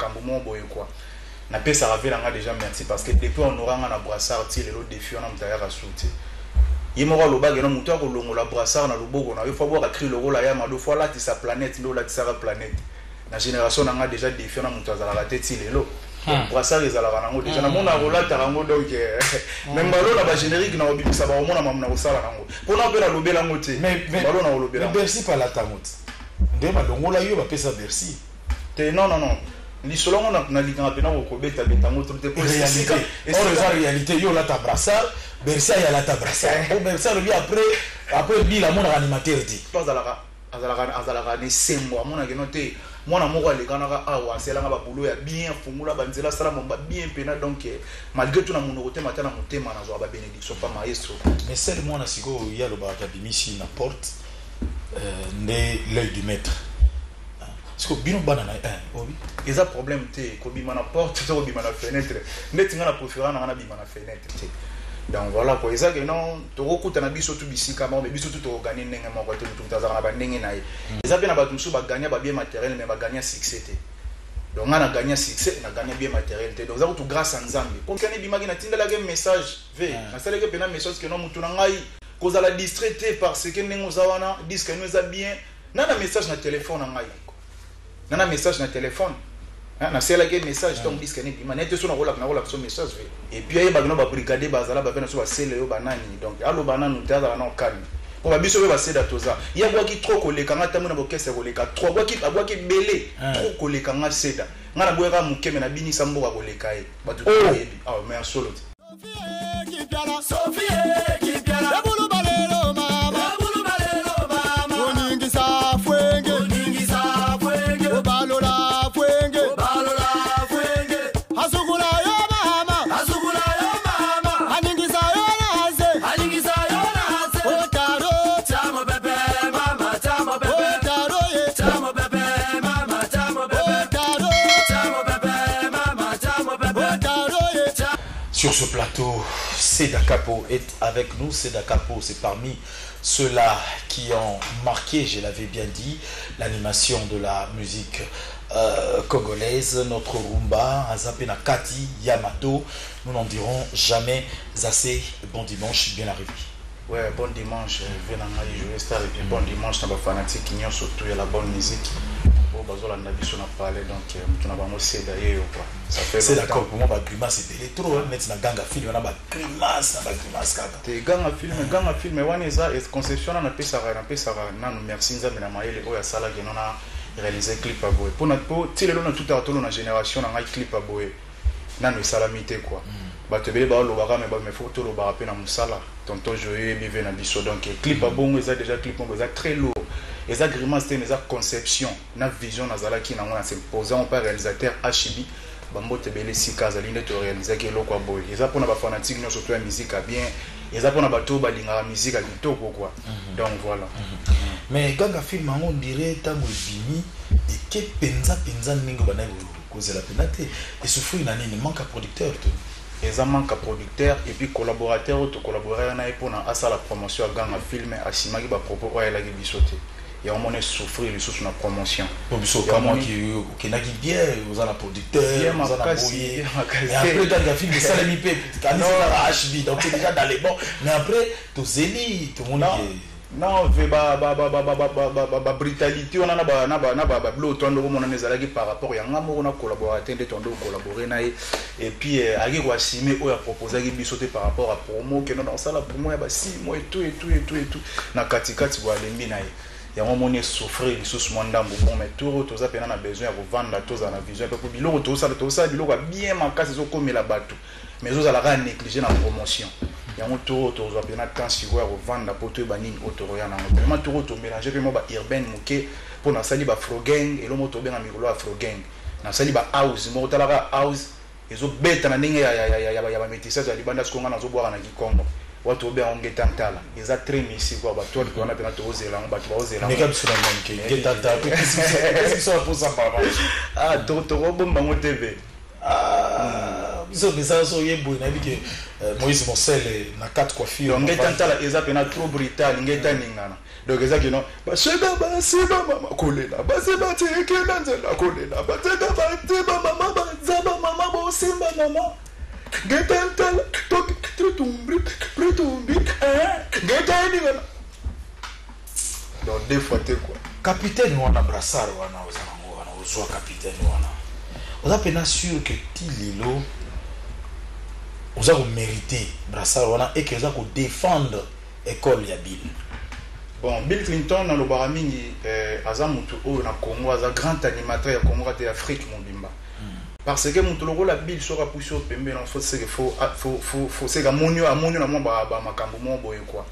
makambo mo boye quoi na pesa ravela nga déjà merci parce que depuis on aura na brassard ti le défi on a mutaya ka souti yemo lo bagena mutu akolongo la brassard na loboko na yo fa boka cri le rôle ya ma do fois là ti sa planète ndo la ti sa planète na génération na nga déjà défi on a mutu azala ka teti lelo brassard ezala nango déjà na mona rola tarango donc même balo na ba générique na obibisa ba mona mamna ko sala nango pona pe na lobela ngote mais balo na lobela Bercy pas la tamote nde ba dongo la yo ba pesa Bercy te non ni selon on a likanga pena ko kobeta betango tout te pour réalité en réalité yo la ta brassard Bercy ya la ta brassard o Bercy lui après bi la mona animateur ti pas azalaka ne sembo mona ke noté mwana moko alekanaka awa aselanga babulo ya bien fungula banzela sala momba bien pena donc malgré tout na monoko te matana motema na zo ba bénédiction pas maestro mais celle mwana siko ya lo ba bimisi na porte ne l'œil du maître siko bino bana na obi eza problème te ko bima na porte to bima na fenêtre netinga na préférant na bima na fenêtre te donc voilà quoi eza que non to kokuta na biso tu bisika mais biso tu to gagner ndenge moko te tu tazana ba ndenge na ye eza pe na ba tumsu ba gagner ba bien matériel mais ba gagner succès te donc on a gagné succès na gagner bien matériel te donc ça tout grâce à Nzambe pour que ni bimaki na tindela ke message ve na sala ke pena message que non mutu na ngai cause la distraité parce que ndenge ozawana disque nous a bien na message na téléphone na ngai na message na téléphone na sela ke message donc disque ni manete so na rola so message et puis ay bagno ba brigader bazala ba pena so ba sele yo banani donc allo bananu taza na okani ko ba biso ba seda toza ya kwa ki trop koleka ngata mona bokese koleka trop kwa ki belé trop koleka nga seda ngana boyeka mukeme na binisa mboka koleka e batu toyebi ah mais solo Sophie qui piala bulu balelo mama bulu balelo mama oningisa fwenge balola fwenge hasukula yo mama aningisa yo naze otaro chamo bebe mama chamo bebe otaro ye chamo bebe mama chamo bebe otaro chamo bebe mama chamo bebe otaro ye. Sur ce plateau, Seda Capo est avec nous. Seda Capo, c'est parmi ceux-là qui ont marqué, je l'avais bien dit, l'animation de la musique congolaise, notre rumba, Azapena Kati, Yamato. Nous n'en dirons jamais assez. Bon dimanche, bien arrivé. Ouais, bon dimanche, venanga jouer star et puis bon dimanche, na ba fanatique qui surtout la bonne musique. Bon bazola na biso na parler donc tu na ba mo Seda yeyo quoi. Ça fait c'est d'accord pour moi ba grimace c'était trop net na ganga film na ba grimace kaka. Te ganga film wana eza conception na pesa nanu merci nzambe na mayele oya sala ke nona réaliser clip aboye. Pour tilelo na tout à na génération na ngai clip aboye. Nanu salamité quoi. Batebele ba lo baka mais faut to lo ba pe na musala. Tonton Joye bive na biso donc clip abongo eza déjà clip bongo eza très lourd. Eza grimace te eza conception na vision na zala ki na ngona s'imposant par réalisateur HB bambo tebele sika zali nde to réaliser ke loko boy eza pona ba fanatique no surtout la musique bien eza pona bato balinga la musique kitoko quoi donc voilà mais ganga film on dirait tango bimi et ke penza ningo bana kozela penate et souffrir na nini manque à producteur tout eza manque à producteur et puis collaborateur to collaborer na epona asa la promotion ganga film asimaki ba propos oya la bisoté et on m'a souffrir les sous la promotion. Pour comment qui n'a bien aux la producteur, aux la bouillie. Et après dans le film ça les mipé, quand non HB donc c'est déjà dans les bons. Mais après tout zéli, tout le monde non ba brutalité on a ba blo tondo mon ezalaki par rapport ya ngamo on a collaborateur de tondo collaborer na et puis agi ko assumer o ya proposer ki bisoté par rapport à promo que non dans ça la promo ya ba 6 mois et tout na katikati bo alembi na ya momone souffrir les sous mondambo bon mais tout ça pena na besoin ya vendre tout ça na vision pour biloko tout ça biloko bien makasi zo comme la bateau mais zo za la négliger na promotion ya moto to za pena temps si voir vendre pour tout banini autoroya na vraiment tout mélanger pe mo ba urbain muke pour na sali ba frogang et lo moto benga mikolo ya frogang na sali ba house mo talaka house ezo beta na ndenge ya ba métissage ya libanda skonga na zo boire na Kikongo watu obe ongeta ntala eza très misi kwa bato ko na pena to ozela bato ba ozela mais comme cela manque ngeta ta qu'est-ce que ça pour ça papa ah to bomba mo TV biso bisa so yebo na bike Moïse Mosele na 4 coiffures ngeta ntala eza pena trop brutal ngeta ningana donc eza kino ba sheba ba siba mama kolela ba siba teke nanzela kolela ba teka ba tiba mama maman. Donc deux fois t'es quoi. Capitaine wana brassard wana ozwa capitaine wana. Oza pena sûr que Tililo oza ko mériter brassard wana et que oza ko défendre école ya Bill. Bon, Bill Clinton dans le baramingi aza mutu o na Congo aza grand animateur ya Congo à Afrique mobimba. Parce que mutu loko la Bill sera poussé au pembe non faut c'est que faut c'est que monio na mo ba makambo mo boye quoi.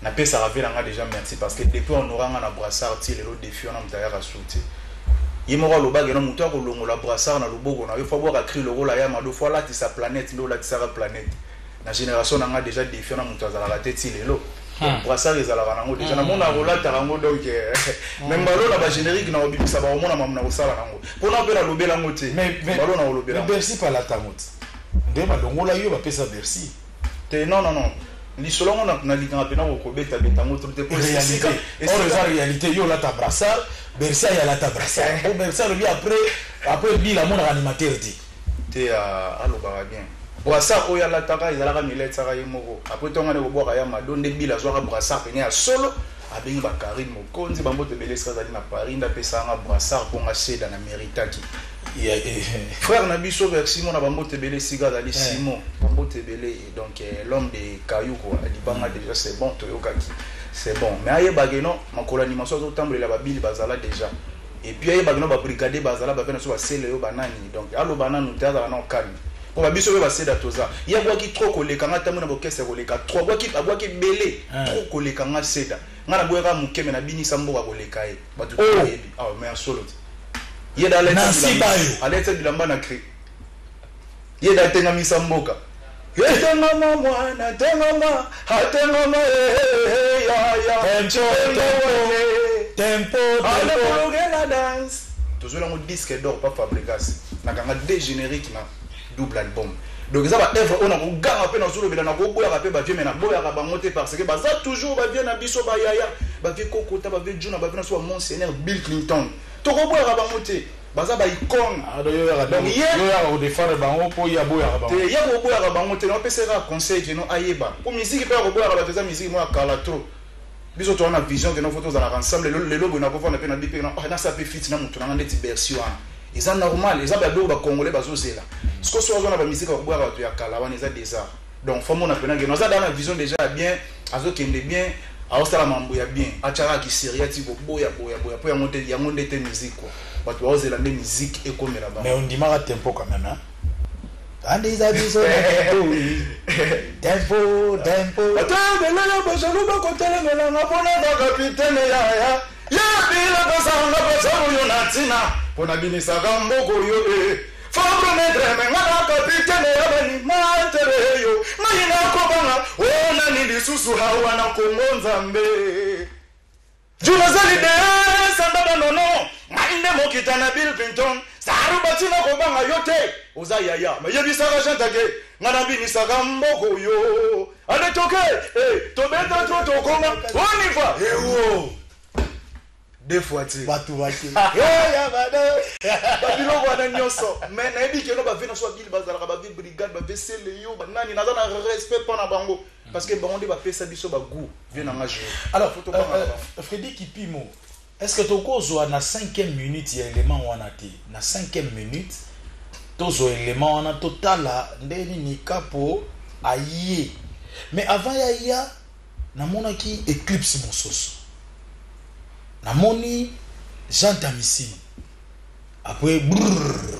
Na pesa ravela nga déjà merci parce que depuis on aura nga na brassard ti lelo défi on mutaya ka sauter. Yemora lo bagena mutu ko longo la brassard na loboko na il faut voir écrit le rôle ya ma do fois là ti sa planète ndo la ti sa planète. Na génération nga déjà défi on mutaya la tête ti lelo. Brassard ezalaka nango déjà na mona rolata rango donc même balo na ba générique na obibisa ba omona mamna osala nango pona pe na lobela ngote mais balo na lobela Bercy pas la tamote ndema dongola yo ba pesa Bercy te non ni selon on a dit quand pena ko beta betango tout est réalité or la réalité yo la ta Brassard Bercy ya la ta Brassard o Bercy lui après Bill la mon animateur dit te allo ba bien Brassard oya la taka ezalaka millet saka yemoko après tonga ne boboka ya madonde Bila zwaka Brassard pene ya solo abengi ba Karim Mokonzi bambote belesa zali na Paris nda pesa nga Brassard ponga seda na méritaki frère na biso vers Simon na bambote belé siga zali Simon bambote belé donc l'homme de Kayuko alibanga déjà c'est bon toyokaki c'est bon mais aye bageno makolo animation zo tambolela ba Bill bazala déjà et puis aye bageno ba brigadier bazala ba pena so ba sele yo banani donc allo banana nutaza na calme. On va bien sûr passer d'atoza. Il y a quoi qui trop collé quand on a terminé avec qu'est-ce que collé trop quoi qui belé trop collé quand on a seda. On a boire un mouké mais na bini sambo à collé kae. Batu kae. Ah mais en solo. Il y a dans les à l'être de l'amba na cri. Il y a dans tenga mi samboka. Tenga mama na tenga mama hatenga mama ya tempo tempo la danse. Toujours la disque d'or pas fabricasse. Na kanga deux génériques na double album. Donc ça va œuvre on a ko ganga pe na zolo bela na ko boya pe ba vie mais na boya ka bangote parce que ba za toujours ba vie na biso ba yaya ba vie kokota ba vie juna ba vie na so monseigneur Bill Clinton to ko boya ka bangote ba za ba icône donc yo ya ko défendre bango po ya boya ka bango te ya ko boya ka bangote no pesera conseil que no ayeba pour musique pe ko boya ka ba feza musique mo akala trop biso to na vision que nos photos dans ensemble le logo na ko fona pe na bipe na ça peut fit na mutu na ndeti version c'est normal les abado ba congolais bazozela ce que soit on a musique ko boya ba to ya kala wana eza déjà donc faut mon apena que nous a dans la vision déjà bien azo kende bien a ostala mambo ya bien achara ki seria ti boya po ya monter te musique quoi ba to ozela de musique et comme là-bas mais on dit mara tempo quand même hein andi za biso tempo attends la bozalo ba ko telemela na bona ba capitaine ya bila basanga basabo yo natina pona binisa gamboko yo Fabro medre mengana capitaine ya bani mantere yo mayina ko banga ona nili susu hawa na kongonza mbe Juna zali de sandaba nono mainde mokita na Bill Clinton saru batina ko banga yote oza yaya me yebisa ka chantage ngana binisa gamboko yo ale toke to beta to koma on y va ewo deux fois tu batu ya bado babilo wana nyoso mais na ebi keno ba vina so Bill bazala ba vie brigade ba vesele yo ba nani naza na respect pana bango parce que bango de ba pesa biso ba goût vient na jouer alors Freddy Kipimo est-ce que tokozo na 5e minute ya élément wana te na 5e minute tozo élément wana totala ndeni ni kapo aye mais avant ya namona ki Eclipse mososo namoni Jean Tamissi après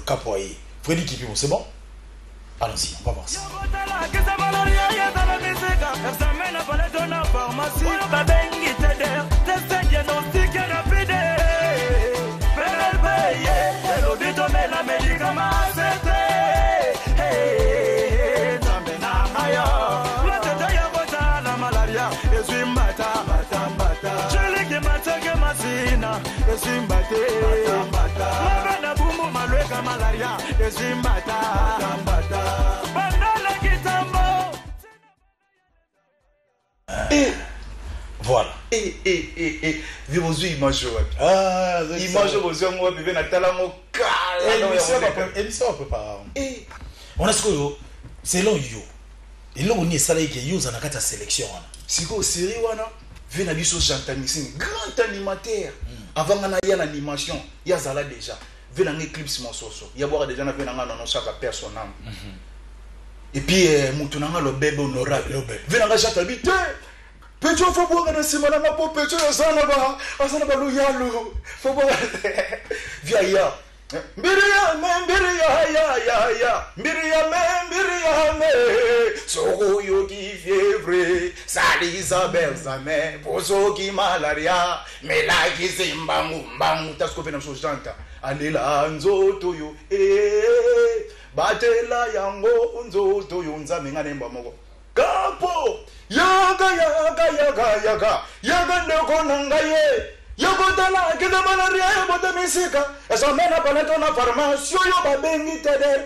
capoyer Freddy Kipimo c'est bon allons-y on va voir ça voilà vivozui image wapi image bozwa moi bébé na tala mo kala émission préparée On a ce que selon yo. Et là on est salé que yo za nakata sélection. Siko série wana vena biso Jantamissing grand animateur. Avant ngana ya l'animation, ya zala déjà. Vena n'eclipse mon soso. Ya boire déjà na vena ngana non chaque personne. Et puis mutunanga le bébé honorable. Vena nga chata bité. Pecho faut boire na simana ma po pecho asana ba lo yalo. Faut boire. Via ya. Mbiria me Soko yogi fièvre Sali Isabelle Zame Bozogi malaria Melaki zimbangu Mbangu Tasko pena mso janta Anila nzoto yo Batela yango nzoto yo Nzame ngane mbamogo Kapo Yaga ndeko nangaye Yokotala kida malaria bote misika esa mena paleto na pharmacie yo babengi tede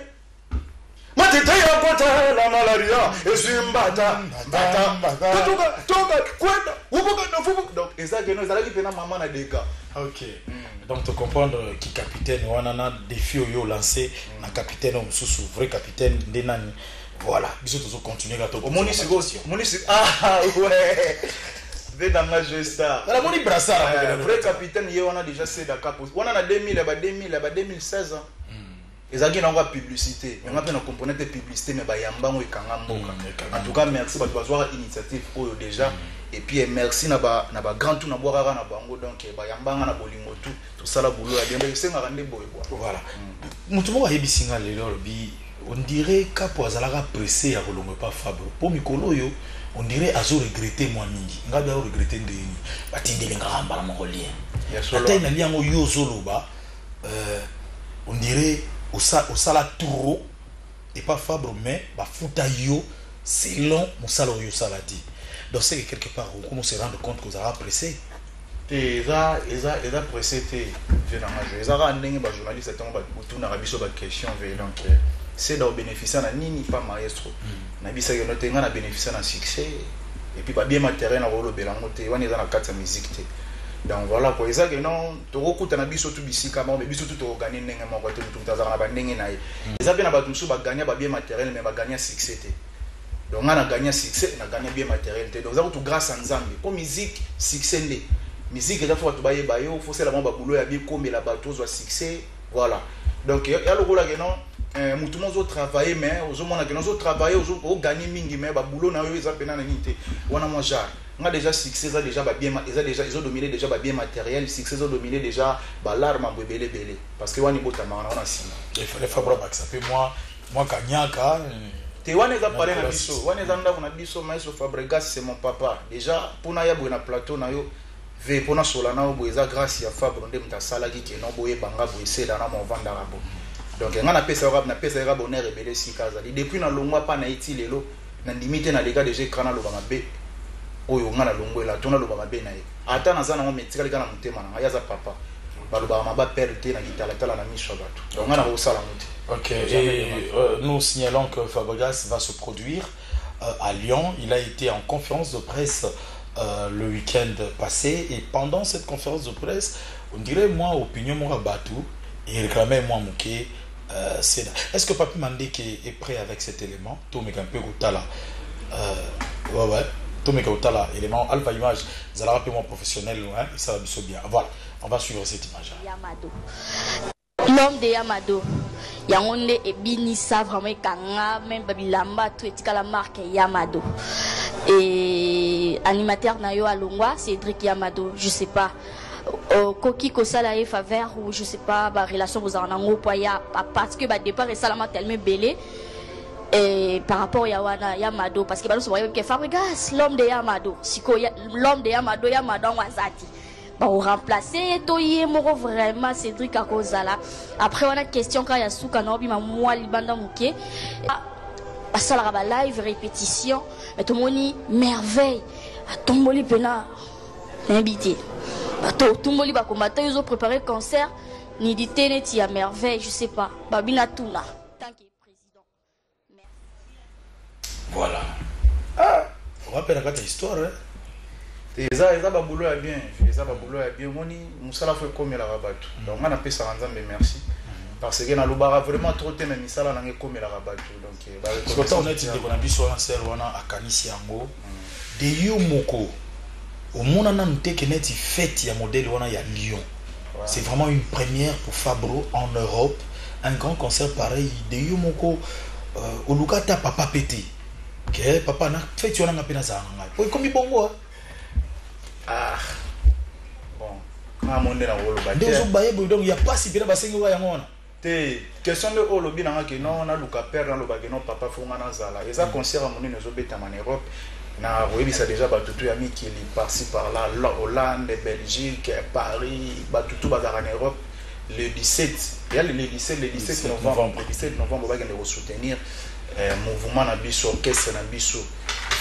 matete yokotala malaria esimbata toka kwenda ubuka na fubu donc ezake no ezalaki pena mama na deka. OK. Donc tu comprendre qui capitaine wanana défi yo lancé na capitaine mususu vrai capitaine ndenani. Voilà, biso toujours continuer à to. Monisi ah ouais. Dans la gesta. La moni brassard. Vrai capitaine, on a déjà c'est Dakar. On a 2000, 2016 ans. Ils ont une publicité. Mais on a une componente publicité, mais il y a un en tout cas, merci pour avoir l'initiative déjà. Et puis merci na ba grand tout na boire na bango donc ba yambanga na bolingo tout ça la boulot bien mais c'est ngande boy quoi. Voilà. Mutumo wa yebisinga lelo bi on dirait kapo azalaka pressé ya kolongo pas Fabro. Pour mikolo yo on dirait azo regretter moi mingi ngabe a regretter ndeni batindele ngamba la mongolien ata ina liango yo zoloba on dirait au sala touro et pas Fabre mais ba futa yo selon mon salaire yo salati donc c'est que quelque part on commence à rendre compte que vous avez pressé et ça pressé te finalement je ça ra ndenge ba journaliste tant ba tuna rabiso ba question ve donc c'est dans bénéficier na nini pas maestro na bisa yo noté nga na bénéficier na succès et puis pas bien matériel na rolo belango te wana za na kata musique te donc voilà quoi ça que non to kokuta na biso tu bisika mais biso tu to gagner ndenge moko te tu tazana ba ndenge na ça bien na ba tumsu ba gagner ba bien matériel mais ba gagner succès te donc on a gagné succès on a gagné bien matériel te donc ça tout grâce à Nzambe pour musique succès ndé musique déjà faut to baye bayo faut c'est la ba boulot ya bien comme la bateau soit succès voilà donc il y a le rôle là non mutu mozo travailler mais ozomona que nozo travailler ozo gagner mingi mais ba boulot na yo eza pena na nité wana moi genre on a déjà succès ça déjà ba bien ils ont dominé déjà ba bien matériel succès ils ont dominé déjà ba l'arme belé parce que wani botama on a sima il fallait Fabro ça fait moi kanyaka te wana eza paré na biso wana eza ndako na biso maestro Fabregas c'est mon papa déjà pona ya boye na plateau na yo ve pona solana bo eza grâce ya Fabro ndem ta sala ki ke no boye banga boye c'est là na mo vanda rabo. Donc on a pesa rap na pesa rap bonheur rebelle si kaza depuis na longwa pa na iti lelo na limité na lega déjà kana lo bangabe oyo ngana longwe la tona lo bangabe na ye ata na zana mo metika lega na mutema na yaza papa ba lo ba perte na gitala tala na misho bato donc ngana ko sala muti. OK et nous signalons que Fabregas va se produire à Lyon. Il a été en conférence de presse le week-end passé et pendant cette conférence de presse on dirait moi opinion mon batou il réclamait moi mouké. Est-ce que Papi Mandé est prêt avec cet élément? Tomeka peu Koutala. Ouais. Tomeka Koutala, élément Alpha Image, Zala rapidement professionnel, hein, ça va bien. Voilà, on va suivre cette image. Yamado. L'homme de Yamado. Yangonde et Binissa vraiment Kanga, même Babilamba, tout est la marque Yamado. Et animateur Nayo Alongwa, Cédric Yamado, je sais pas. Koki Kosala et faveur ou je sais pas ba relation vous en ango poya parce que ba départ et salama tellement belé et par rapport à Yamado parce que ba nous voyons que Fabregas l'homme de Yamado siko l'homme de Yamado wazati ba remplacer toyé moko vraiment Cédric Akozala après on a question quand ya suka na obima moi libanda muke basala ba live répétition mais tout moni merveille a tomboli pena invité. Tout le monde va combattre, ils ont préparé le concert, ni dit Ténéti à merveille, je sais pas. Babina Touna, tant qu'il est président. Voilà. On rappelle la histoire, hein. Ça va boulot bien, ça va boulot bien. Moni, Moussala fait comme la rabat. Donc on a fait ça en Zambé, merci. parce que na lobara vraiment trop te même ça là na comme la rabato donc parce que on a dit qu'on a biso en ser wana akanisi yango de yo moko au monde na nte que net fête ya modèle wana ya Lyon. C'est vraiment une première pour Fabro en Europe, un grand concert pareil de yo moko au Lugata papa pété. Que papa na fête wana na pena za nga. Po komi bongo ah bon quand monde na rolo ba donc baye donc il y a pas si bien basengi wa yango te question de olobi na que non na luka père dans le bageno papa fonga na zala eza concert amoni nezo beta en Europe na oui ça déjà batutu ya mi qui est par-ci par là Hollande Belgique Paris batutu bazara en Europe le 17 il y a le 17 novembre le 17 novembre va gagner soutenir mouvement na biso orchestre na biso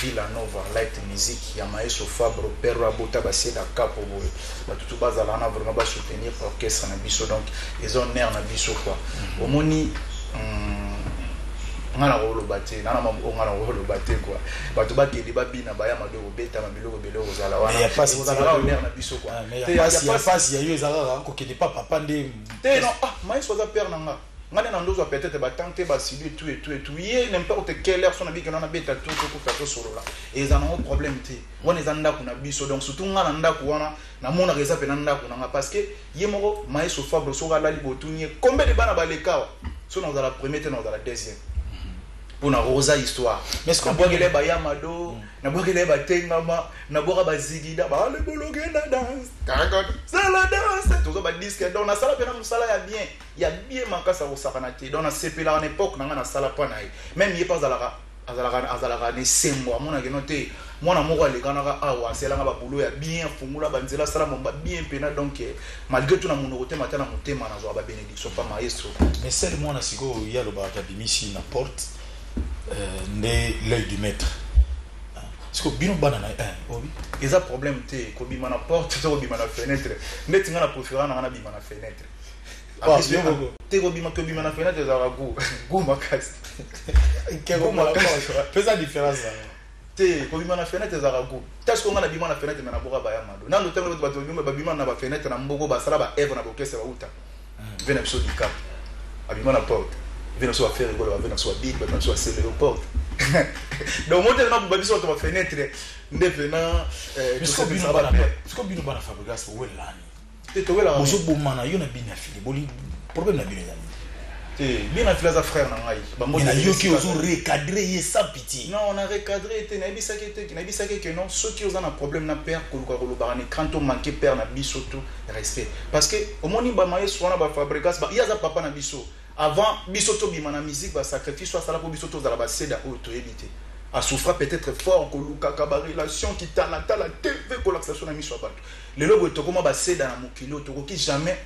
Villanova Light Music ya maestro Fabro Perro Abota Baseda Capo batutu bazala na vraiment ba soutenir orchestre na biso donc ils ont nerf na biso quoi omoni ngana rolo baté nana mam ngana rolo baté quoi batu ba kedi ba bina ba ya madoko beta mabilo belo zala wana ya pas nerf na biso quoi te ya pas ya yo ezala ko kedi pas papa ndé te non ah maestro za père nanga ngane na ndozo peut-être ba tenter ba sidu et tout yé n'importe quelle heure son abi que non na beta tout ko faire solo là et ils en ont problème te on les anda kuna biso donc surtout ngana ndako wana na mona reza pe na ndako nanga parce que yé moko maestro Fabro so la libotunye combien de bana ba lekawa so dans la première te dans la deuxième pour na rosa histoire mais ce qu'on voit les ba yamado na boire les ba tengama na boire ba zigida ba le bologue na danse caracon c'est la danse tout ça ba disque donc na sala pena musala ya bien il y a bien makasa au sakanate donc na CP là en époque na sala pa na même il pas azalaka ne sembo amona ke noté mwana moko alekanaka awa aselanga ba boulot ya bien fungula banzela sala momba bien pena donc malgré tout na monoko te matana motema na zo ba bénédiction pas maestro mais celle moi na siko ya lo ba bimisi na porte l'œil du maître parce que bino banana oui ils a problème te ko bima na porte to bima na fenêtre ndeti ngana préférant na bima na fenêtre te ko bima na fenêtre za go makasi go makasi fais la différence te ko bima na fenêtre za go tache ko ngana bima na fenêtre na boka ba yamado nando tembo ba bima na ba fenêtre na mboko ba sala ba eve na bokese ba uta vena biso di cap abima na porte vena so faire rigolo vena so big vena so c'est l'aéroport donc moi tellement pour biso to ba fenêtre ndevena tout ça bino bana parce que bino bana fabrication welani te to wela bozo bomana yo na bina fili boli problème na bino yani te bina fili za frère na ngai bango na yo ki ozo recadrer ye sans pitié non on a recadré te na bisaka que non ceux qui ont un problème na père ko lu barane quand on manquer père na biso tout respect parce que au moni ba maestro na ba fabrication ba yaza papa na biso avant bisoto bima na musique ba sacrifice soit sala pour bisoto za la baseda o to éviter a souffrir peut-être fort ko luka ka ba relation qui talata la TV ko l'accession na miso bato le lobo to koma baseda na mokilo to ko ki jamais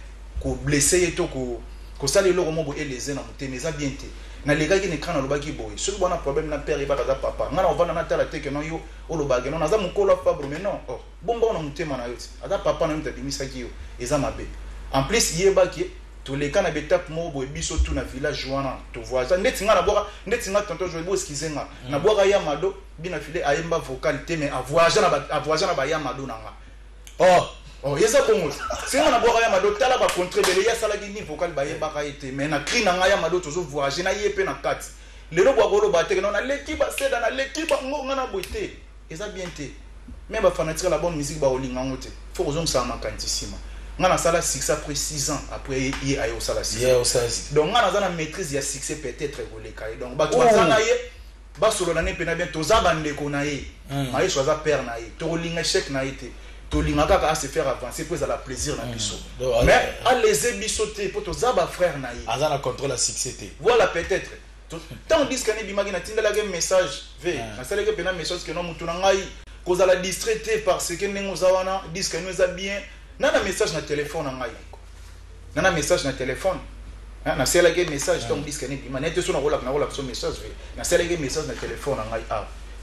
ko blesser to ko sala le lobo mo eleze na muteme za bien te na lega ki ne kana loba ki boy ce bona problème na père ba za papa ngana on va na tala te que non yo o loba ke non na za mukolo Fabro mais non oh bomba na mutema na yo aza papa na mta bimisa ki yo eza mabe en plus yeba ki tous les cas na betap mo boy biso tout na village wana to voisin netinga na boka netinga tonton je bo skizenga na boka ya mado bina file ayemba vocal te mais a voyager na ba ya mado nanga oh yesa bongo singa na boka ya mado tala ba contribuer ya sala ki ni vocal ba yeba ka ete mais na cri na nga ya mado tozo voyager na yepe na kat lelo bwa golo ba te non na l'équipe seda na l'équipe ngonga na boité eza bien te mais ba fanatique la bonne musique ba olinga ngote faut que ça makantissima ngana sala succès après 6 ans après y ayo sala 6 donc ngana zana maîtrise ya succès peut-être koleka donc ba to zana ye ba solo na ne pena bien to za bande ko na ye ma ye choisa père na ye to linga chèque na été to linga kaka à se faire avancer pour ça la plaisir na biso mais à les bisoter pour to za ba frère na ye azana contrôle la succès voilà peut-être tant disque ne bimagi na tinda la message ve na sala ke pena message que non mutu na ngai ko za la distraité parce que nengo za wana disque nous a bien nana message na téléphone ngai nana message na téléphone na sela ke message donc disque ne bima nete so na rola so message na sela ke message na téléphone ngai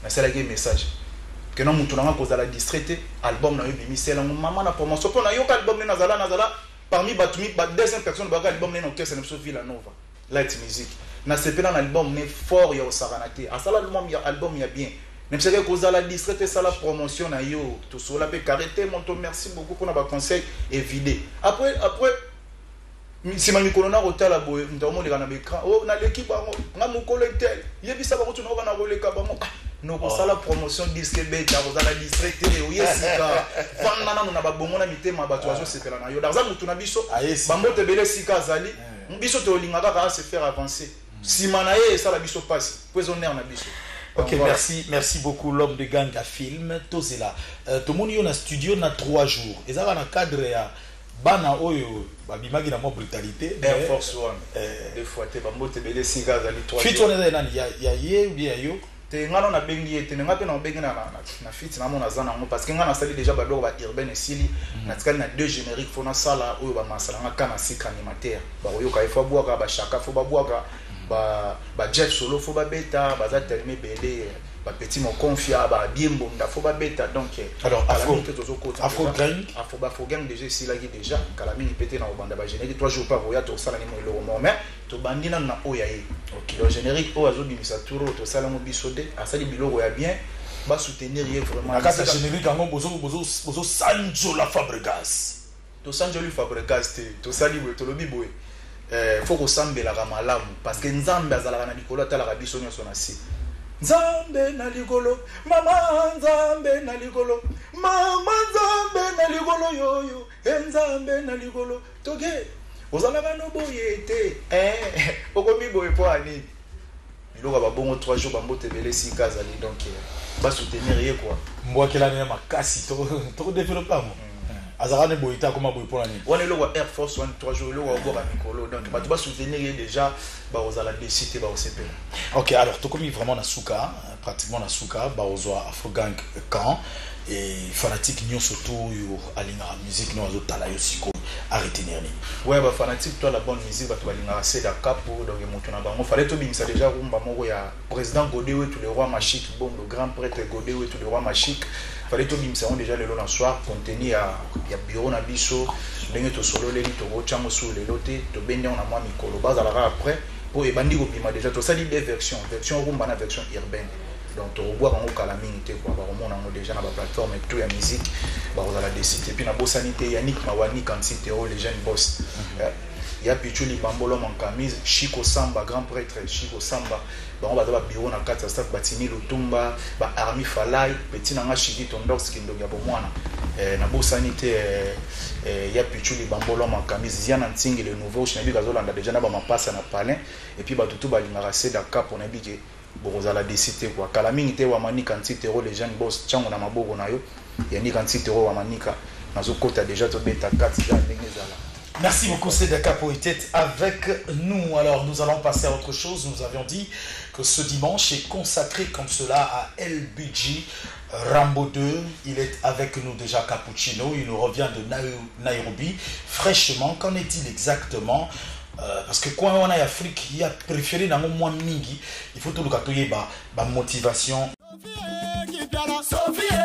na sela ke message que non mutu na ko za la distraité album na yo bimi sela maman na promotion pour na yo album na zala parmi batumi ba deuxième personne ba album na orchestre na Villanova Light Music na sepela na album ne fort ya osaranate asala album ya bien même si vous avez la distraite ça la promotion na yo tout cela peut carréter mon merci beaucoup pour nos conseils et vidé après si ma mikolo na kotala boye ndamo leka na l'écran oh na l'équipe bango nga mokolo tel yebisa bango tu na kana koleka bango no kosala promotion disque beta kozala district o yesika fanda na na babongo na mitema bato azo sepela na yo daza mutu na biso bango te bele sika azali biso to lingaka ka se faire avancer simana ye sala biso passe poisonner na biso. Ok, voilà. Merci beaucoup l'homme de gang à film Tozela. Tout le monde est dans studio na 3 jours. Et ça va dans le cadre ya bana oyo babimaki na mo brutalité Air Force One. Des fois te bambo te bele sika azali 3 jours. Fit on est nani ya ye ou bien yo te ngano na bengi ete nga pe na bengi na fit na mona zana ngo parce que nga na sali déjà ba ba urbain esili na tikali na 2 génériques fona sala oyo ba masala nga kana sika animateur ba oyo ka ifo bwaka ba shaka fo ba bwaka ba Jeff Solo fo ba beta ba za terminer belé ba petit mon confia ba biembo nda fo ba beta donc alors afro gang afro gang déjà ici là qui déjà kala mini pété na banda ba générique 3 jours par oya to sala ni mo lo mais to bandina na oya ye OK le générique o azo bimisa turo to sala mo bisode asali biloko ya bien ba soutenir ye vraiment la case générique ngo bozo Sanjo la Fabregas to Sanjo la Fabregas to sali we to lobi boy faut que sambela ka malamu parce que nzambe azalaka na likolo atala ka biso nyonso na si nzambe na likolo mama nzambe na likolo mama nzambe na likolo yoyo nzambe na likolo toge ozalaka no boye te okomi boye po ani biloko ba bongo 3 jours ba mbote belé sika azali donc ba soutenir ye quoi mbwakela na makasi to développer mo azarane boita comme boy pour l'année on est le Air Force One 3 jours le voir à Nicolo donc tu vas soutenir déjà ba ozala décider ba OCP. OK alors to comme vraiment na suka pratiquement na suka ba ozoa Afro Gang camp et fanatique nyo surtout yo alinga musique no azotala yo siko arrêter nini ouais ba fanatique toi la bonne musique ba to balinga c'est da capo donc moto na bango fallait to bimisa déjà rumba moko ya président Godewe tout le roi Machik bon le grand prêtre Godewe tout le roi Machik fallait to bimisa on déjà le long soir contenu ya bureau na biso ndenge to solo leli to ochango sur le loté to bende on a moi mikolo bazala après pour ebandi ko bima déjà to sali des version rumba na version urbaine donc to boire en kala mingi quoi ba romona ngo déjà na ba plateforme et tout ya musique ba ozala décider puis na bosanité Yannick Mawani quand c'était les jeunes boss ya Pichuli Bambolo Mankamise Chico Samba grand prêtre Chico Samba ba on va ba bureau na kata staff Batini Lutumba ba Armi Falai petit na nga Chiki Tondox kindo ya bomwana na bosanité ya Pichuli Bambolo Mankamise Ziana Ntingi le nouveau chinabi kazolanda déjà na ba mapasa na palin et puis ba tutu ba lingara seda cap on a bigé bozala décider quoi kala mingi te wa manika ntitero les jeunes boss chango na maboko na yo yanika ntitero wa manika nazokota déjà to beta 4 za ndengezala. Merci beaucoup Sedaka pour être avec nous. Alors nous allons passer à autre chose. Nous avions dit que ce dimanche est consacré comme cela à LBG Rambo 2. Il est avec nous déjà Cappuccino. Il nous revient de Nairobi fraîchement. Qu'en est-il exactement? Parce que quand on a Afrique, il a préféré dans moins mingi. Il faut tout le cas ba motivation. Sophie